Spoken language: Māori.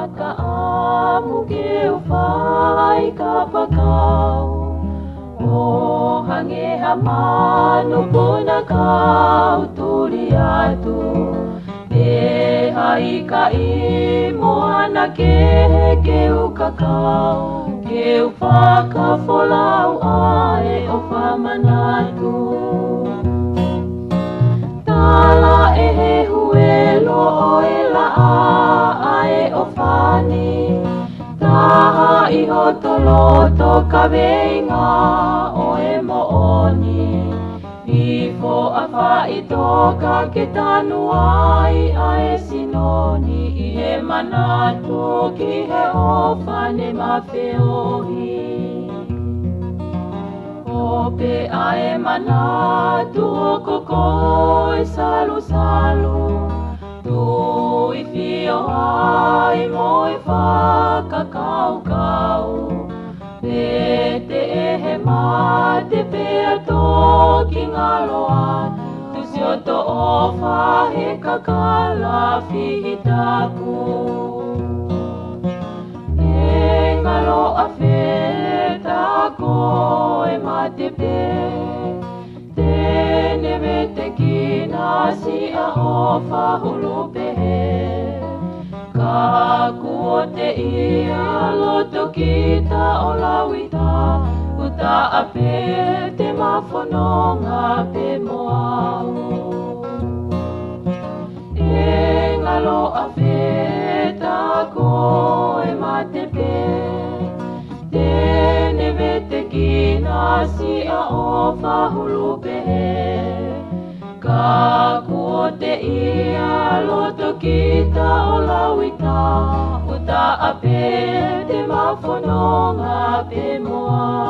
Kaamu ke ufai kapakau O hange hamanu puna kau tuli atu E hai kai moana ke ukakau Ke ufakafolau ae o whamanatu Tala e he huelo o e la ae o whani Taha i hotoloto ka veinga o e mooni Ifo a whaitoka ke tanu ai ae sinoni I he manatu ki he ofane mawheohi Ope ae manatu o koko e salu salu Tu I fio ai mo I whakakau kau Pete e he mate pe ato ki ngaloa Tu si o to ofa he kakala fihitaku E ngalo a feta ko e mate pe Tene vete kina si a ofa hulu pehe Ka kuo te ia loto kita o lawita Uta a pe te mafononga pe moau E ngalo a feta ko e mate pe Tene vete kina si a ofa hulu pehe Ka kuo te ia loto kita o lawita Uta a pe te mafononga pe moa